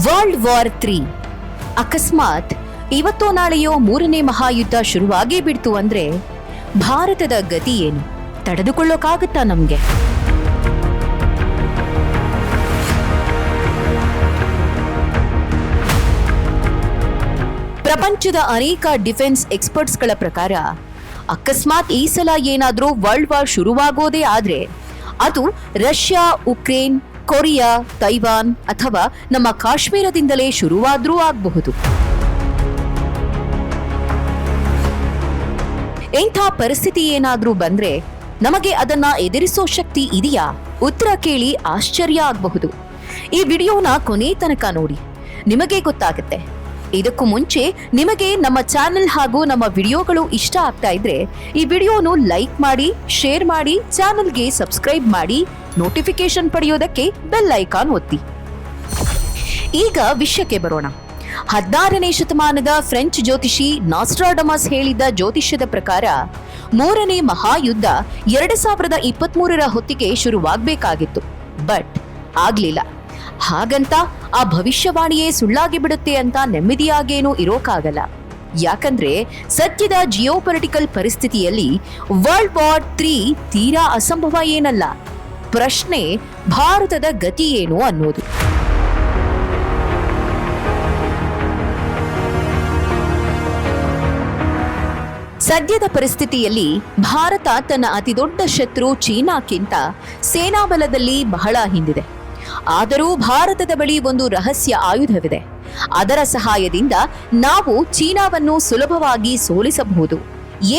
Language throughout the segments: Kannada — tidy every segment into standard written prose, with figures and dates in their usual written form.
ವರ್ಲ್ಡ್ ವಾರ್ 3 ಅಕಸ್ಮಾತ್ ಇವತ್ತೋ ನಾಳೆಯೋ ಮೂರನೇ ಮಹಾಯುದ್ಧ ಶುರುವಾಗೇ ಬಿಡ್ತು ಅಂದ್ರೆ ಭಾರತದ ಗತಿ ಏನು? ತಡೆದುಕೊಳ್ಳೋಕಾಗುತ್ತಾ ನಮ್ಗೆ? ಪ್ರಪಂಚದ ಅನೇಕ ಡಿಫೆನ್ಸ್ ಎಕ್ಸ್ಪರ್ಟ್ಸ್ಗಳ ಪ್ರಕಾರ ಅಕಸ್ಮಾತ್ ಈ ಸಲ ಏನಾದ್ರೂ ವರ್ಲ್ಡ್ ವಾರ್ ಶುರುವಾಗೋದೇ ಆದ್ರೆ ಅದು ರಷ್ಯಾ, ಉಕ್ರೇನ್, ಕೊರಿಯಾ, ತೈವಾನ್ ಅಥವಾ ನಮ್ಮ ಕಾಶ್ಮೀರದಿಂದಲೇ ಶುರುವಾದ್ರೂ ಆಗಬಹುದು. ಇಂಥ ಪರಿಸ್ಥಿತಿ ಏನಾದ್ರೂ ಬಂದ್ರೆ ನಮಗೆ ಅದನ್ನ ಎದುರಿಸೋ ಶಕ್ತಿ ಇದೆಯಾ? ಉತ್ತರ ಕೇಳಿ ಆಶ್ಚರ್ಯ ಆಗಬಹುದು. ಈ ವಿಡಿಯೋನ ಕೊನೆ ತನಕ ನೋಡಿ, ನಿಮಗೆ ಗೊತ್ತಾಗುತ್ತೆ. ಇದಕ್ಕೂ ಮುಂಚೆ ನಿಮಗೆ ನಮ್ಮ ಚಾನೆಲ್ ಹಾಗೂ ನಮ್ಮ ವಿಡಿಯೋಗಳು ಇಷ್ಟ ಆಗ್ತಾ ಇದ್ರೆ ಈ ವಿಡಿಯೋನು ಲೈಕ್ ಮಾಡಿ, ಶೇರ್ ಮಾಡಿ, ಚಾನೆಲ್ಗೆ ಸಬ್ಸ್ಕ್ರೈಬ್ ಮಾಡಿ, ನೋಟಿಫಿಕೇಶನ್ ಪಡೆಯೋದಕ್ಕೆ ಬೆಲ್ ಐಕಾನ್ ಒತ್ತಿ. ಈಗ ವಿಷಯಕ್ಕೆ ಬರೋಣ. 16ನೇ ಶತಮಾನದ ಫ್ರೆಂಚ್ ಜ್ಯೋತಿಷಿ ನಾಸ್ಟ್ರಾಡಮಸ್ ಹೇಳಿದ್ದ ಜ್ಯೋತಿಷ್ಯದ ಪ್ರಕಾರ ಮೂರನೇ ಮಹಾಯುದ್ಧ 2023ರ ಹೊತ್ತಿಗೆ ಶುರುವಾಗಬೇಕಾಗಿತ್ತು. ಬಟ್ ಆಗ್ಲಿಲ್ಲ. ಹಾಗಂತ ಆ ಭವಿಷ್ಯವಾಣಿಯೇ ಸುಳ್ಳಾಗಿ ಬಿಡುತ್ತೆ ಅಂತ ನೆಮ್ಮದಿಯಾಗೇನೂ ಇರೋಕ್ಕಾಗಲ್ಲ. ಯಾಕಂದ್ರೆ ಸದ್ಯದ ಜಿಯೋಪೊಲಿಟಿಕಲ್ ಪರಿಸ್ಥಿತಿಯಲ್ಲಿ ವರ್ಲ್ಡ್ ವಾರ್ 3 ತೀರಾ ಅಸಂಭವ ಏನಲ್ಲ. ಪ್ರಶ್ನೆ ಭಾರತದ ಗತಿ ಏನು ಅನ್ನೋದು. ಸದ್ಯದ ಪರಿಸ್ಥಿತಿಯಲ್ಲಿ ಭಾರತ ತನ್ನ ಅತಿದೊಡ್ಡ ಶತ್ರು ಚೀನಾಕ್ಕಿಂತ ಸೇನಾಬಲದಲ್ಲಿ ಬಹಳ ಹಿಂದಿದೆ. ಆದರೂ ಭಾರತದ ಬಳಿ ಒಂದು ರಹಸ್ಯ ಆಯುಧವಿದೆ. ಅದರ ಸಹಾಯದಿಂದ ನಾವು ಚೀನಾವನ್ನು ಸುಲಭವಾಗಿ ಸೋಲಿಸಬಹುದು.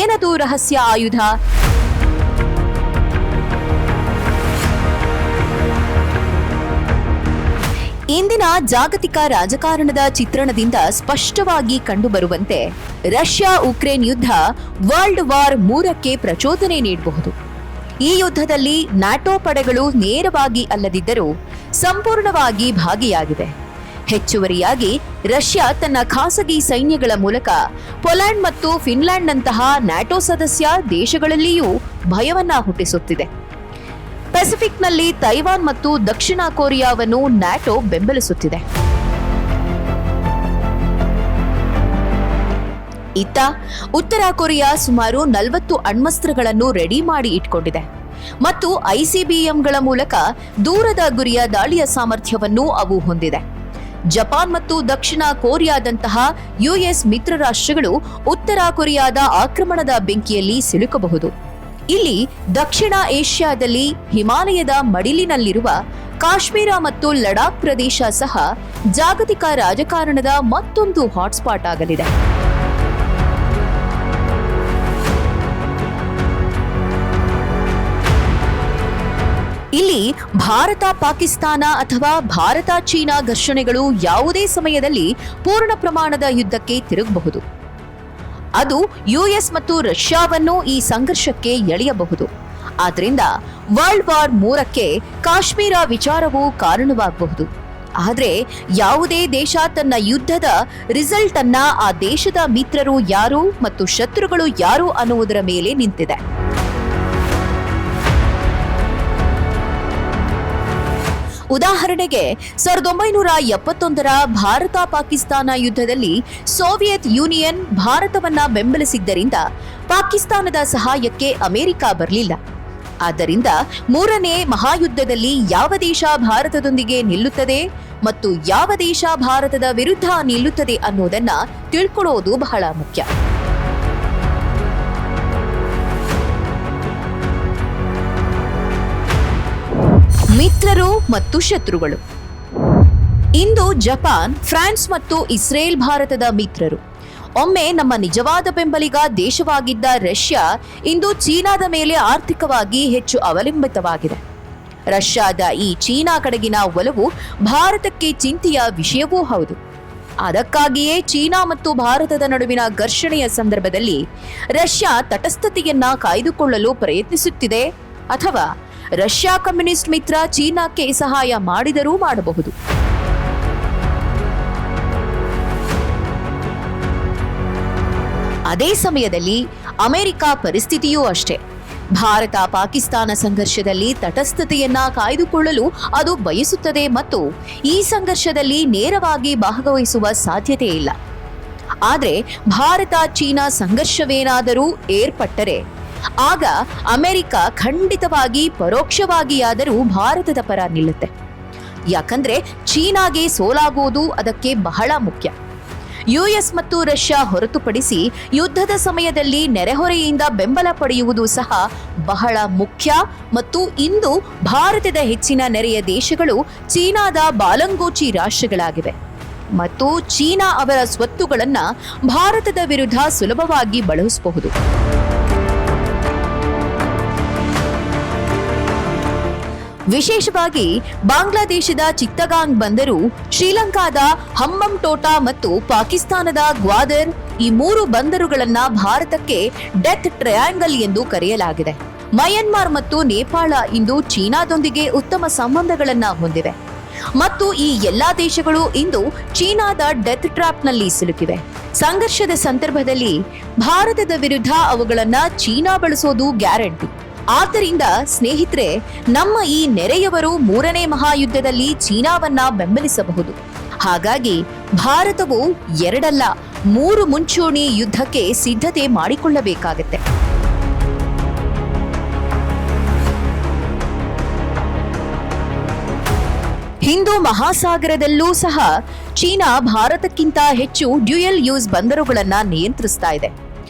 ಏನದು ರಹಸ್ಯ ಆಯುಧ? ಇಂದಿನ ಜಾಗತಿಕ ರಾಜಕಾರಣದ ಚಿತ್ರಣದಿಂದ ಸ್ಪಷ್ಟವಾಗಿ ಕಂಡುಬರುವಂತೆ ರಷ್ಯಾ ಉಕ್ರೇನ್ ಯುದ್ಧ ವರ್ಲ್ಡ್ ವಾರ್ 3ಕ್ಕೆ ಪ್ರಚೋದನೆ ನೀಡಬಹುದು. ಈ ಯುದ್ಧದಲ್ಲಿ ನ್ಯಾಟೋ ಪಡೆಗಳು ನೇರವಾಗಿ ಅಲ್ಲದಿದ್ದರೂ ಸಂಪೂರ್ಣವಾಗಿ ಭಾಗಿಯಾಗಿವೆ. ಹೆಚ್ಚುವರಿಯಾಗಿ ರಷ್ಯಾ ತನ್ನ ಖಾಸಗಿ ಸೈನ್ಯಗಳ ಮೂಲಕ ಪೋಲೆಂಡ್ ಮತ್ತು ಫಿನ್ಲ್ಯಾಂಡ್ನಂತಹ ನ್ಯಾಟೋ ಸದಸ್ಯ ದೇಶಗಳಲ್ಲಿಯೂ ಭಯವನ್ನ ಹುಟ್ಟಿಸುತ್ತಿದೆ. ಪೆಸಿಫಿಕ್ನಲ್ಲಿ ತೈವಾನ್ ಮತ್ತು ದಕ್ಷಿಣ ಕೊರಿಯಾವನ್ನು ನ್ಯಾಟೋ ಬೆಂಬಲಿಸುತ್ತಿದೆ. ಇತ್ತ ಉತ್ತರ ಕೊರಿಯಾ ಸುಮಾರು 40 ಅಣ್ವಸ್ತ್ರಗಳನ್ನು ರೆಡಿ ಮಾಡಿ ಇಟ್ಕೊಂಡಿದೆ ಮತ್ತು ಐಸಿಬಿಎಂಗಳ ಮೂಲಕ ದೂರದ ಗುರಿಯ ದಾಳಿಯ ಸಾಮರ್ಥ್ಯವನ್ನು ಅವು ಹೊಂದಿದೆ. ಜಪಾನ್ ಮತ್ತು ದಕ್ಷಿಣ ಕೊರಿಯಾದಂತಹ ಯುಎಸ್ ಮಿತ್ರ ರಾಷ್ಟ್ರಗಳು ಉತ್ತರ ಕೊರಿಯಾದ ಆಕ್ರಮಣದ ಬೆಂಕಿಯಲ್ಲಿ ಸಿಲುಕಬಹುದು. ಇಲ್ಲಿ ದಕ್ಷಿಣ ಏಷ್ಯಾದಲ್ಲಿ ಹಿಮಾಲಯದ ಮಡಿಲಿನಲ್ಲಿರುವ ಕಾಶ್ಮೀರ ಮತ್ತು ಲಡಾಖ್ ಪ್ರದೇಶ ಸಹ ಜಾಗತಿಕ ರಾಜಕಾರಣದ ಮತ್ತೊಂದು ಹಾಟ್ಸ್ಪಾಟ್ ಆಗಲಿದೆ. ಇಲ್ಲಿ ಭಾರತ ಪಾಕಿಸ್ತಾನ ಅಥವಾ ಭಾರತ ಚೀನಾ ಘರ್ಷಣೆಗಳು ಯಾವುದೇ ಸಮಯದಲ್ಲಿ ಪೂರ್ಣ ಪ್ರಮಾಣದ ಯುದ್ಧಕ್ಕೆ ತಿರುಗಬಹುದು. ಅದು ಯುಎಸ್ ಮತ್ತು ರಷ್ಯಾವನ್ನು ಈ ಸಂಘರ್ಷಕ್ಕೆ ಎಳೆಯಬಹುದು. ಆದ್ರಿಂದ ವರ್ಲ್ಡ್ ವಾರ್ 3ಕ್ಕೆ ಕಾಶ್ಮೀರ ವಿಚಾರವೂ ಕಾರಣವಾಗಬಹುದು. ಆದ್ರೆ ಯಾವುದೇ ದೇಶ ತನ್ನ ಯುದ್ಧದ ರಿಸಲ್ಟ್ ಅನ್ನ ಆ ದೇಶದ ಮಿತ್ರರು ಯಾರು ಮತ್ತು ಶತ್ರುಗಳು ಯಾರು ಅನ್ನುವುದರ ಮೇಲೆ ನಿಂತಿದೆ. ಉದಾಹರಣೆಗೆ 1971ರ ಭಾರತ ಪಾಕಿಸ್ತಾನ ಯುದ್ಧದಲ್ಲಿ ಸೋವಿಯತ್ ಯೂನಿಯನ್ ಭಾರತವನ್ನ ಬೆಂಬಲಿಸಿದ್ದರಿಂದ ಪಾಕಿಸ್ತಾನದ ಸಹಾಯಕ್ಕೆ ಅಮೆರಿಕ ಬರಲಿಲ್ಲ. ಆದ್ದರಿಂದ ಮೂರನೇ ಮಹಾಯುದ್ಧದಲ್ಲಿ ಯಾವ ದೇಶ ಭಾರತದೊಂದಿಗೆ ನಿಲ್ಲುತ್ತದೆ ಮತ್ತು ಯಾವ ದೇಶ ಭಾರತದ ವಿರುದ್ಧ ನಿಲ್ಲುತ್ತದೆ ಅನ್ನೋದನ್ನ ತಿಳ್ಕೊಳ್ಳೋದು ಬಹಳ ಮುಖ್ಯ. ಮಿತ್ರರು ಮತ್ತು ಶತ್ರುಗಳು. ಇಂದು ಜಪಾನ್, ಫ್ರಾನ್ಸ್ ಮತ್ತು ಇಸ್ರೇಲ್ ಭಾರತದ ಮಿತ್ರರು. ಒಮ್ಮೆ ನಮ್ಮ ನಿಜವಾದ ಬೆಂಬಲಿಗ ದೇಶವಾಗಿದ್ದ ರಷ್ಯಾ ಇಂದು ಚೀನಾದ ಮೇಲೆ ಆರ್ಥಿಕವಾಗಿ ಹೆಚ್ಚು ಅವಲಂಬಿತವಾಗಿದೆ. ರಷ್ಯಾದ ಈ ಚೀನಾ ಕಡೆಗಿನ ಒಲವು ಭಾರತಕ್ಕೆ ಚಿಂತೆಯ ವಿಷಯವೂ ಹೌದು. ಅದಕ್ಕಾಗಿಯೇ ಚೀನಾ ಮತ್ತು ಭಾರತದ ನಡುವಿನ ಘರ್ಷಣೆಯ ಸಂದರ್ಭದಲ್ಲಿ ರಷ್ಯಾ ತಟಸ್ಥತೆಯನ್ನ ಕಾಯ್ದುಕೊಳ್ಳಲು ಪ್ರಯತ್ನಿಸುತ್ತಿದೆ ಅಥವಾ ರಷ್ಯಾ ಕಮ್ಯುನಿಸ್ಟ್ ಮಿತ್ರ ಚೀನಾಕ್ಕೆ ಸಹಾಯ ಮಾಡಿದರೂ ಮಾಡಬಹುದು. ಅದೇ ಸಮಯದಲ್ಲಿ ಅಮೆರಿಕ ಪರಿಸ್ಥಿತಿಯೂ ಅಷ್ಟೇ. ಭಾರತ ಪಾಕಿಸ್ತಾನ ಸಂಘರ್ಷದಲ್ಲಿ ತಟಸ್ಥತೆಯನ್ನ ಕಾಯ್ದುಕೊಳ್ಳಲು ಅದು ಬಯಸುತ್ತದೆ ಮತ್ತು ಈ ಸಂಘರ್ಷದಲ್ಲಿ ನೇರವಾಗಿ ಭಾಗವಹಿಸುವ ಸಾಧ್ಯತೆ ಇಲ್ಲ. ಆದರೆ ಭಾರತ ಚೀನಾ ಸಂಘರ್ಷವೇನಾದರೂ ಏರ್ಪಟ್ಟರೆ ಆಗ ಅಮೆರಿಕ ಖಂಡಿತವಾಗಿ ಪರೋಕ್ಷವಾಗಿಯಾದರೂ ಭಾರತದ ಪರ ನಿಲ್ಲುತ್ತೆ. ಯಾಕಂದ್ರೆ ಚೀನಾಗೆ ಸೋಲಾಗುವುದು ಅದಕ್ಕೆ ಬಹಳ ಮುಖ್ಯ. ಯುಎಸ್ ಮತ್ತು ರಷ್ಯಾ ಹೊರತುಪಡಿಸಿ ಯುದ್ಧದ ಸಮಯದಲ್ಲಿ ನೆರೆಹೊರೆಯಿಂದ ಬೆಂಬಲ ಪಡೆಯುವುದು ಸಹ ಬಹಳ ಮುಖ್ಯ ಮತ್ತು ಇಂದು ಭಾರತದ ಹೆಚ್ಚಿನ ನೆರೆಯ ದೇಶಗಳು ಚೀನಾದ ಬಾಲಂಗೋಚಿ ರಾಷ್ಟ್ರಗಳಾಗಿವೆ ಮತ್ತು ಚೀನಾ ಅವರ ಸ್ವತ್ತುಗಳನ್ನು ಭಾರತದ ವಿರುದ್ಧ ಸುಲಭವಾಗಿ ಬಳಸಬಹುದು. ವಿಶೇಷವಾಗಿ ಬಾಂಗ್ಲಾದೇಶದ ಚಿತ್ತಗಾಂಗ್ ಬಂದರು, ಶ್ರೀಲಂಕಾದ ಹಂಬಂಟೋಟಾ ಮತ್ತು ಪಾಕಿಸ್ತಾನದ ಗ್ವಾದರ್ ಈ 3 ಬಂದರುಗಳನ್ನ ಭಾರತಕ್ಕೆ ಡೆತ್ ಟ್ರಯಾಂಗಲ್ ಎಂದು ಕರೆಯಲಾಗಿದೆ. ಮಯನ್ಮಾರ್ ಮತ್ತು ನೇಪಾಳ ಇಂದು ಚೀನಾದೊಂದಿಗೆ ಉತ್ತಮ ಸಂಬಂಧಗಳನ್ನ ಹೊಂದಿವೆ ಮತ್ತು ಈ ಎಲ್ಲಾ ದೇಶಗಳು ಇಂದು ಚೀನಾದ ಡೆತ್ ಟ್ರ್ಯಾಪ್ನಲ್ಲಿ ಸಿಲುಕಿವೆ. ಸಂಘರ್ಷದ ಸಂದರ್ಭದಲ್ಲಿ ಭಾರತದ ವಿರುದ್ಧ ಅವುಗಳನ್ನ ಚೀನಾ ಬಳಸೋದು ಗ್ಯಾರಂಟಿ. ಆದ್ದರಿಂದ ಸ್ನೇಹಿತರೆ, ನಮ್ಮ ಈ ನೆರೆಯವರು 3ನೇ ಮಹಾಯುದ್ಧದಲ್ಲಿ ಚೀನಾವನ್ನ ಬೆಂಬಲಿಸಬಹುದು. ಹಾಗಾಗಿ ಭಾರತವು 2 ಅಲ್ಲ 3 ಮುಂಚೂಣಿ ಯುದ್ಧಕ್ಕೆ ಸಿದ್ಧತೆ ಮಾಡಿಕೊಳ್ಳಬೇಕಾಗುತ್ತೆ. ಹಿಂದೂ ಮಹಾಸಾಗರದಲ್ಲೂ ಸಹ ಚೀನಾ ಭಾರತಕ್ಕಿಂತ ಹೆಚ್ಚು ಡ್ಯುಯಲ್ ಯೂಸ್ ಬಂದರುಗಳನ್ನ ನಿಯಂತ್ರಿಸ್ತಾ ಇದೆ.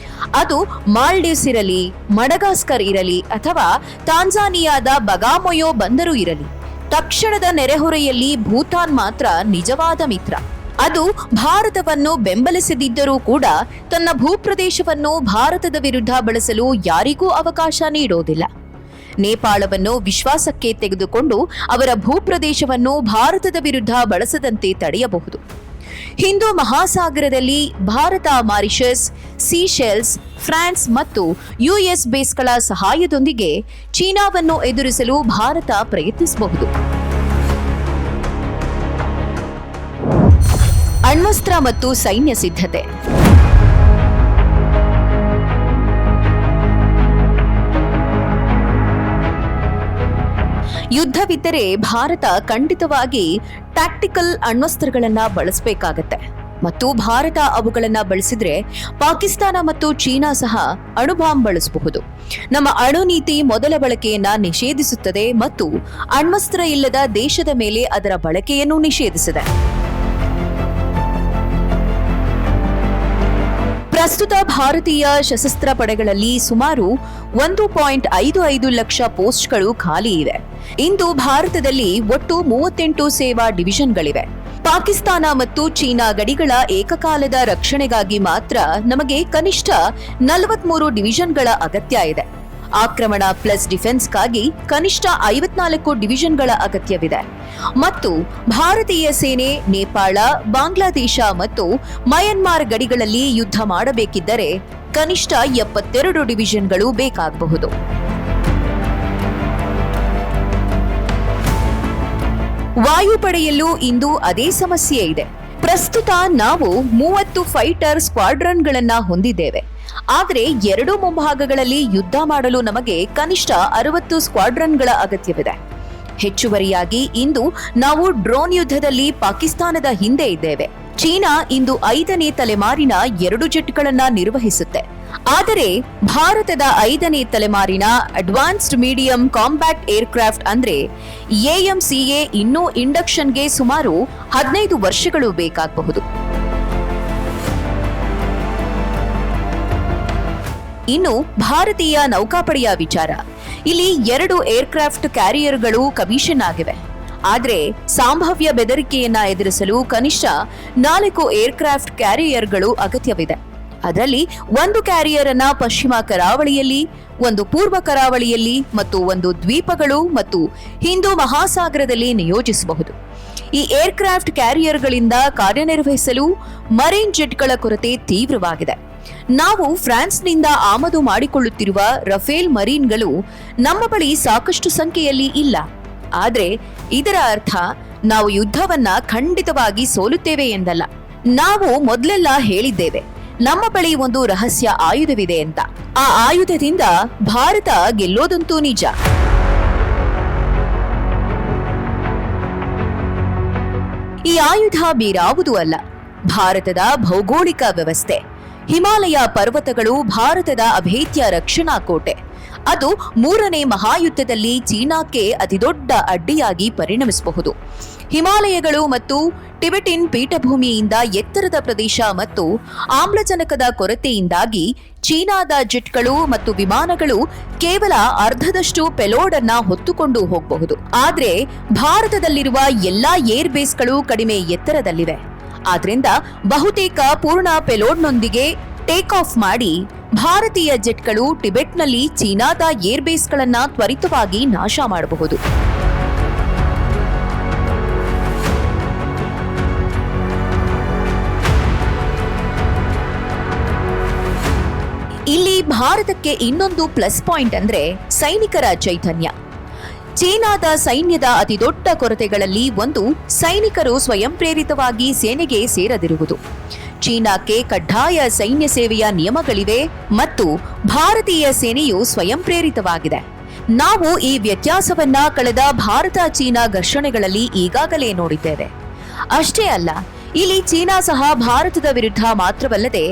ಅದು ಮಾಲ್ಡೀವ್ಸ್ ಇರಲಿ, ಮಡಗಾಸ್ಕರ್ ಇರಲಿ ಅಥವಾ ತಾಂಜಾನಿಯಾದ ಬಗಾಮೊಯೋ ಬಂದರು ಇರಲಿ, ತಕ್ಷಣದ ನೆರೆಹೊರೆಯಲ್ಲಿ ಭೂತಾನ್ ಮಾತ್ರ ನಿಜವಾದ ಮಿತ್ರ. ಅದು ಭಾರತವನ್ನು ಬೆಂಬಲಿಸದಿದ್ದರೂ ಕೂಡ ತನ್ನ ಭೂಪ್ರದೇಶವನ್ನು ಭಾರತದ ವಿರುದ್ಧ ಬಳಸಲು ಯಾರಿಗೂ ಅವಕಾಶ ನೀಡೋದಿಲ್ಲ. ನೇಪಾಳವನ್ನು ವಿಶ್ವಾಸಕ್ಕೆ ತೆಗೆದುಕೊಂಡು ಅವರ ಭೂಪ್ರದೇಶವನ್ನು ಭಾರತದ ವಿರುದ್ಧ ಬಳಸದಂತೆ ತಡೆಯಬಹುದು. ಹಿಂದೂ ಮಹಾಸಾಗರದಲ್ಲಿ ಭಾರತ ಮಾರಿಷಸ್, ಸೀಶೆಲ್ಸ್, ಫ್ರಾನ್ಸ್ ಮತ್ತು ಯುಎಸ್ ಬೇಸ್ಗಳ ಸಹಾಯದೊಂದಿಗೆ ಚೀನಾವನ್ನು ಎದುರಿಸಲು ಭಾರತ ಪ್ರಯತ್ನಿಸಬಹುದು. ಅಣ್ವಸ್ತ್ರ ಮತ್ತು ಸೈನ್ಯ ಸಿದ್ಧತೆ. ಯುದ್ಧವಿದ್ದರೆ ಭಾರತ ಖಂಡಿತವಾಗಿ ಟ್ಯಾಕ್ಟಿಕಲ್ ಅಣ್ವಸ್ತ್ರಗಳನ್ನ ಬಳಸಬೇಕಾಗತ್ತೆ ಮತ್ತು ಭಾರತ ಅವುಗಳನ್ನ ಬಳಸಿದ್ರೆ ಪಾಕಿಸ್ತಾನ ಮತ್ತು ಚೀನಾ ಸಹ ಅಣುಬಾಂಬ್ ಬಳಸಬಹುದು. ನಮ್ಮ ಅಣು ನೀತಿ ಮೊದಲ ಬಳಕೆಯನ್ನ ನಿಷೇಧಿಸುತ್ತದೆ ಮತ್ತು ಅಣ್ವಸ್ತ್ರ ಇಲ್ಲದ ದೇಶದ ಮೇಲೆ ಅದರ ಬಳಕೆಯನ್ನು ನಿಷೇಧಿಸಿದೆ. ಪ್ರಸ್ತುತ ಭಾರತೀಯ ಸಶಸ್ತ್ರ ಪಡೆಗಳಲ್ಲಿ ಸುಮಾರು 1.55 ಲಕ್ಷ ಪೋಸ್ಟ್ಗಳು ಖಾಲಿ ಇವೆ. ಇಂದು ಭಾರತದಲ್ಲಿ ಒಟ್ಟು 38 ಸೇವಾ ಡಿವಿಷನ್ಗಳಿವೆ. ಪಾಕಿಸ್ತಾನ ಮತ್ತು ಚೀನಾ ಗಡಿಗಳ ಏಕಕಾಲದ ರಕ್ಷಣೆಗಾಗಿ ಮಾತ್ರ ನಮಗೆ ಕನಿಷ್ಠ 43 ಡಿವಿಷನ್ಗಳ ಅಗತ್ಯ ಇದೆ. ಆಕ್ರಮಣ ಪ್ಲಸ್ ಡಿಫೆನ್ಸ್ಗಾಗಿ ಕನಿಷ್ಠ 54 ಡಿವಿಷನ್ಗಳ ಅಗತ್ಯವಿದೆ ಮತ್ತು ಭಾರತೀಯ ಸೇನೆ ನೇಪಾಳ, ಬಾಂಗ್ಲಾದೇಶ ಮತ್ತು ಮಯನ್ಮಾರ್ ಗಡಿಗಳಲ್ಲಿ ಯುದ್ಧ ಮಾಡಬೇಕಿದ್ದರೆ ಕನಿಷ್ಠ 72 ಡಿವಿಷನ್ಗಳು ಬೇಕಾಗಬಹುದು. ವಾಯುಪಡೆಯಲ್ಲೂ ಇಂದು ಅದೇ ಸಮಸ್ಯೆ ಇದೆ. ಪ್ರಸ್ತುತ ನಾವು 30 ಫೈಟರ್ ಸ್ಕ್ವಾಡ್ರನ್ಗಳನ್ನ ಹೊಂದಿದ್ದೇವೆ. ಆದರೆ 2 ಮುಂಭಾಗಗಳಲ್ಲಿ ಯುದ್ಧ ಮಾಡಲು ನಮಗೆ ಕನಿಷ್ಠ 60 ಸ್ಕ್ವಾಡ್ರನ್ಗಳ ಅಗತ್ಯವಿದೆ. ಹೆಚ್ಚುವರಿಯಾಗಿ ಇಂದು ನಾವು ಡ್ರೋನ್ ಯುದ್ಧದಲ್ಲಿ ಪಾಕಿಸ್ತಾನದ ಹಿಂದೆ ಇದ್ದೇವೆ. ಚೀನಾ ಇಂದು 5ನೇ ತಲೆಮಾರಿನ 2 ಜೆಟ್ಗಳನ್ನ ನಿರ್ವಹಿಸುತ್ತೆ. ಆದರೆ ಭಾರತದ 5ನೇ ತಲೆಮಾರಿನ ಅಡ್ವಾನ್ಸ್ಡ್ ಮೀಡಿಯಂ ಕಾಂಬ್ಯಾಟ್ ಏರ್ಕ್ರಾಫ್ಟ್ ಅಂದ್ರೆ AMCA ಇನ್ನೂ ಇಂಡಕ್ಷನ್ಗೆ ಸುಮಾರು 15 ವರ್ಷಗಳು ಬೇಕಾಗಬಹುದು. ಇನ್ನು ಭಾರತೀಯ ನೌಕಾಪಡೆಯ ವಿಚಾರ. ಇಲ್ಲಿ 2 ಏರ್ಕ್ರಾಫ್ಟ್ ಕ್ಯಾರಿಯರ್ಗಳು ಕಮಿಷನ್ ಆಗಿವೆ. ಆದರೆ ಸಂಭಾವ್ಯ ಬೆದರಿಕೆಯನ್ನ ಎದುರಿಸಲು ಕನಿಷ್ಠ 4 ಏರ್ಕ್ರಾಫ್ಟ್ ಕ್ಯಾರಿಯರ್ಗಳು ಅಗತ್ಯವಿದೆ. ಅದರಲ್ಲಿ 1 ಕ್ಯಾರಿಯರ್ ಅನ್ನ ಪಶ್ಚಿಮ ಕರಾವಳಿಯಲ್ಲಿ, 1 ಪೂರ್ವ ಕರಾವಳಿಯಲ್ಲಿ ಮತ್ತು 1 ದ್ವೀಪಗಳು ಮತ್ತು ಹಿಂದೂ ಮಹಾಸಾಗರದಲ್ಲಿ ನಿಯೋಜಿಸಬಹುದು. ಈ ಏರ್ಕ್ರಾಫ್ಟ್ ಕ್ಯಾರಿಯರ್ಗಳಿಂದ ಕಾರ್ಯನಿರ್ವಹಿಸಲು ಮರೀನ್ ಜೆಟ್ಗಳ ಕೊರತೆ ತೀವ್ರವಾಗಿದೆ. ನಾವು ಫ್ರಾನ್ಸ್ನಿಂದ ಆಮದು ಮಾಡಿಕೊಳ್ಳುತ್ತಿರುವ ರಫೇಲ್ ಮರೀನ್ಗಳು ನಮ್ಮ ಬಳಿ ಸಾಕಷ್ಟು ಸಂಖ್ಯೆಯಲ್ಲಿ ಇಲ್ಲ. ಆದರೆ ಇದರ ಅರ್ಥ ನಾವು ಯುದ್ಧವನ್ನ ಖಂಡಿತವಾಗಿ ಸೋಲುತ್ತೇವೆ ಎಂದಲ್ಲ. ನಾವು ಮೊದಲೆಲ್ಲ ಹೇಳಿದ್ದೇವೆ ನಮ್ಮ ಬಳಿ ಒಂದು ರಹಸ್ಯ ಆಯುಧವಿದೆ ಅಂತ. ಆ ಆಯುಧದಿಂದ ಭಾರತ ಗೆಲ್ಲೋದಂತೂ ನಿಜ. ಈ ಆಯುಧ ಬೇರಾವುದೂ ಅಲ್ಲ, ಭಾರತದ ಭೌಗೋಳಿಕ ವ್ಯವಸ್ಥೆ. ಹಿಮಾಲಯ ಪರ್ವತಗಳು ಭಾರತದ ಅಭೇದ್ಯ ರಕ್ಷಣಾ ಕೋಟೆ. ಅದು 3ನೇ ಮಹಾಯುದ್ಧದಲ್ಲಿ ಚೀನಾಕ್ಕೆ ಅತಿದೊಡ್ಡ ಅಡ್ಡಿಯಾಗಿ ಪರಿಣಮಿಸಬಹುದು. ಹಿಮಾಲಯಗಳು ಮತ್ತು ಟಿಬೆಟಿನ್ ಪೀಠಭೂಮಿಯಿಂದ ಎತ್ತರದ ಪ್ರದೇಶ ಮತ್ತು ಆಮ್ಲಜನಕದ ಕೊರತೆಯಿಂದಾಗಿ ಚೀನಾದ ಜೆಟ್ಗಳು ಮತ್ತು ವಿಮಾನಗಳು ಕೇವಲ ಅರ್ಧದಷ್ಟು ಪೆಲೋಡ್ ಅನ್ನ ಹೊತ್ತುಕೊಂಡು ಹೋಗಬಹುದು. ಆದ್ರೆ ಭಾರತದಲ್ಲಿರುವ ಎಲ್ಲಾ ಏರ್ ಬೇಸ್ಗಳು ಕಡಿಮೆ ಎತ್ತರದಲ್ಲಿವೆ. ಆದ್ರಿಂದ ಬಹುತೇಕ ಪೂರ್ಣ ಪೆಲೋಡ್ನೊಂದಿಗೆ ಟೇಕ್ ಆಫ್ ಮಾಡಿ ಭಾರತೀಯ ಜೆಟ್ಗಳು ಟಿಬೆಟ್ನಲ್ಲಿ ಚೀನಾದ ಏರ್ ಬೇಸ್ಗಳನ್ನ ತ್ವರಿತವಾಗಿ ನಾಶ ಮಾಡಬಹುದು. ಇಲ್ಲಿ ಭಾರತಕ್ಕೆ ಇನ್ನೊಂದು ಪ್ಲಸ್ ಪಾಯಿಂಟ್ ಅಂದ್ರೆ ಸೈನಿಕರ ಚೈತನ್ಯ. ಚೀನಾದ ಸೈನ್ಯದ ಅತಿದೊಡ್ಡ ಕೊರತೆಗಳಲ್ಲಿ ಒಂದು ಸೈನಿಕರು ಸ್ವಯಂ ಪ್ರೇರಿತವಾಗಿ ಸೇನೆಗೆ ಸೇರದಿರುವುದು. ಚೀನಾಕ್ಕೆ ಕಡ್ಡಾಯ ಸೈನ್ಯ ಸೇವೆಯ ನಿಯಮಗಳಿವೆ ಮತ್ತು ಭಾರತೀಯ ಸೇನೆಯು ಸ್ವಯಂ ಪ್ರೇರಿತವಾಗಿದೆ. ನಾವು ಈ ವ್ಯತ್ಯಾಸವನ್ನ ಕಳೆದ ಭಾರತ ಚೀನಾ ಘರ್ಷಣೆಗಳಲ್ಲಿ ಈಗಾಗಲೇ ನೋಡಿದ್ದೇವೆ. ಅಷ್ಟೇ ಅಲ್ಲ, ಇಲ್ಲಿ ಚೀನಾ ಸಹ ಭಾರತದ ವಿರುದ್ಧ ಮಾತ್ರವಲ್ಲದೆ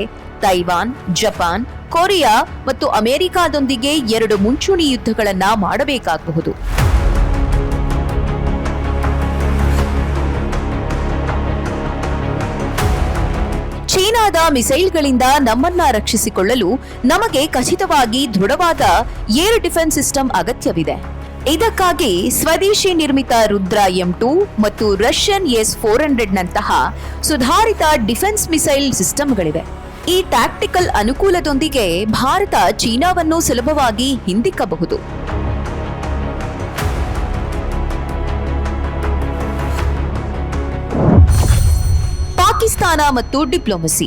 ತೈವಾನ್, ಜಪಾನ್, ಕೊರಿಯಾ ಮತ್ತು ಅಮೆರಿಕಾದೊಂದಿಗೆ 2 ಮುಂಚೂಣಿ ಯುದ್ಧಗಳನ್ನ ಮಾಡಬೇಕಾಗಬಹುದು. ಚೀನಾದ ಮಿಸೈಲ್ಗಳಿಂದ ನಮ್ಮನ್ನ ರಕ್ಷಿಸಿಕೊಳ್ಳಲು ನಮಗೆ ಖಚಿತವಾಗಿ ದೃಢವಾದ ಏರ್ ಡಿಫೆನ್ಸ್ ಸಿಸ್ಟಮ್ ಅಗತ್ಯವಿದೆ. ಇದಕ್ಕಾಗಿ ಸ್ವದೇಶಿ ನಿರ್ಮಿತ ರುದ್ರ M2 ಮತ್ತು ರಷ್ಯನ್ S-400 ನಂತಹ ಸುಧಾರಿತ ಡಿಫೆನ್ಸ್ ಮಿಸೈಲ್ ಸಿಸ್ಟಮ್ಗಳಿವೆ. ಈ ಟ್ಯಾಕ್ಟಿಕಲ್ ಅನುಕೂಲದೊಂದಿಗೆ ಭಾರತ ಚೀನಾವನ್ನು ಸುಲಭವಾಗಿ ಹಿಂದಿಕ್ಕಬಹುದು. ಪಾಕಿಸ್ತಾನ ಮತ್ತು ಡಿಪ್ಲೊಮಸಿ.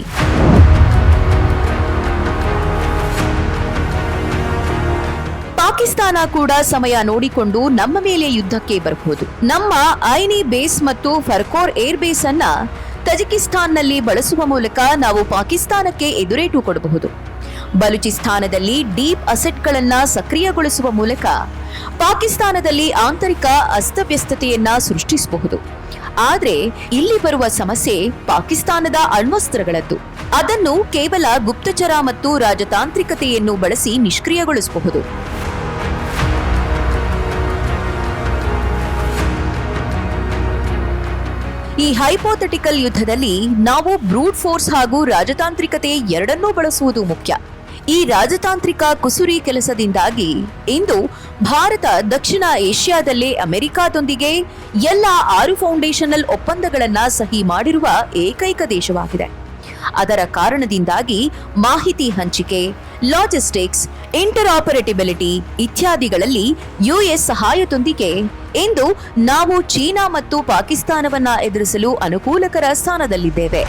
ಪಾಕಿಸ್ತಾನ ಕೂಡ ಸಮಯ ನೋಡಿಕೊಂಡು ನಮ್ಮ ಮೇಲೆ ಯುದ್ಧಕ್ಕೆ ಬರಬಹುದು. ನಮ್ಮ ಐನಿ ಬೇಸ್ ಮತ್ತು ಫರ್ಕೋರ್ ಏರ್ ಬೇಸ್ ಅನ್ನ ತಜಿಕಿಸ್ತಾನ್ನಲ್ಲಿ ಬಳಸುವ ಮೂಲಕ ನಾವು ಪಾಕಿಸ್ತಾನಕ್ಕೆ ಎದುರೇಟು ಕೊಡಬಹುದು. ಬಲೂಚಿಸ್ತಾನದಲ್ಲಿ ಡೀಪ್ ಅಸೆಟ್ಗಳನ್ನ ಸಕ್ರಿಯಗೊಳಿಸುವ ಮೂಲಕ ಪಾಕಿಸ್ತಾನದಲ್ಲಿ ಆಂತರಿಕ ಅಸ್ತವ್ಯಸ್ತತೆಯನ್ನ ಸೃಷ್ಟಿಸಬಹುದು. ಆದ್ರೆ ಇಲ್ಲಿ ಬರುವ ಸಮಸ್ಯೆ ಪಾಕಿಸ್ತಾನದ ಅಣ್ವಸ್ತ್ರಗಳದ್ದು. ಅದನ್ನು ಕೇವಲ ಗುಪ್ತಚರ ಮತ್ತು ರಾಜತಾಂತ್ರಿಕತೆಯನ್ನು ಬಳಸಿ ನಿಷ್ಕ್ರಿಯಗೊಳಿಸಬಹುದು. ಈ ಹೈಪೋಥೆಟಿಕಲ್ ಯುದ್ಧದಲ್ಲಿ ನಾವು ಬ್ರೂಟ್ ಫೋರ್ಸ್ ಹಾಗೂ ರಾಜತಾಂತ್ರಿಕತೆ ಎರಡನ್ನೂ ಬಳಸುವುದು ಮುಖ್ಯ. ಈ ರಾಜತಾಂತ್ರಿಕ ಕುಸುರಿ ಕೆಲಸದಿಂದಾಗಿ ಇಂದು ಭಾರತ ದಕ್ಷಿಣ ಏಷ್ಯಾದಲ್ಲೇ ಅಮೆರಿಕಾದೊಂದಿಗೆ ಎಲ್ಲ 6 ಫೌಂಡೇಶನಲ್ ಒಪ್ಪಂದಗಳನ್ನ ಸಹಿ ಮಾಡಿರುವ ಏಕೈಕ ದೇಶವಾಗಿದೆ. ಅದರ ಕಾರಣದಿಂದಾಗಿ ಮಾಹಿತಿ ಹಂಚಿಕೆ, ಲಾಜಿಸ್ಟಿಕ್ಸ್, ಇಂಟರ್ಆಪರೇಟಿಬಿಲಿಟಿ ಇತ್ಯಾದಿಗಳಲ್ಲಿ ಯುಎಸ್ ಸಹಾಯದೊಂದಿಗೆ ಇಂದು ನಾವು ಚೀನಾ ಮತ್ತು ಪಾಕಿಸ್ತಾನವನ್ನ ಎದುರಿಸಲು ಅನುಕೂಲಕರ ಸ್ಥಾನದಲ್ಲಿದ್ದೇವೆ.